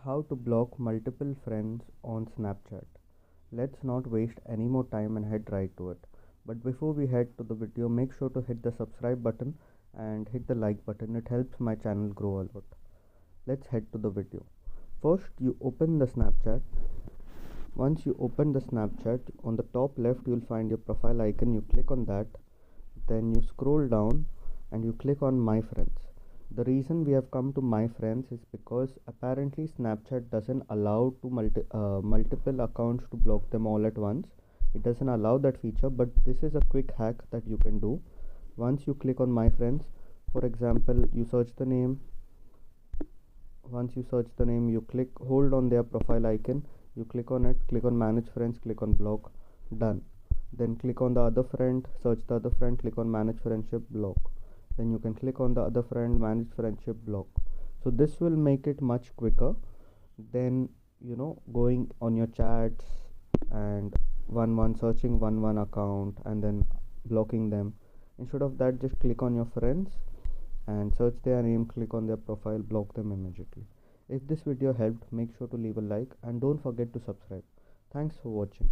How to block multiple friends on Snapchat. Let's not waste any more time and head right to it. But before we head to the video, make sure to hit the subscribe button and hit the like button. It helps my channel grow a lot. Let's head to the video. First, you open the Snapchat. Once you open the Snapchat, on the top left you'll find your profile icon. You click on that. Then you scroll down and you click on My Friends. The reason we have come to My Friends is because apparently Snapchat doesn't allow to multiple accounts to block them all at once. It doesn't allow that feature, but this is a quick hack that you can do. Once you click on My Friends, for example, you search the name. Once you search the name, you hold on their profile icon, you click on it, click on Manage Friends, click on Block, done. Then click on the other friend, search the other friend, click on Manage Friendship, block. Then you can click on the other friend, Manage Friendship, block. So this will make it much quicker than going on your chats and one searching one account and then blocking them. Instead of that, just click on your friends and search their name, click on their profile, block them immediately. If this video helped, make sure to leave a like and don't forget to subscribe. Thanks for watching.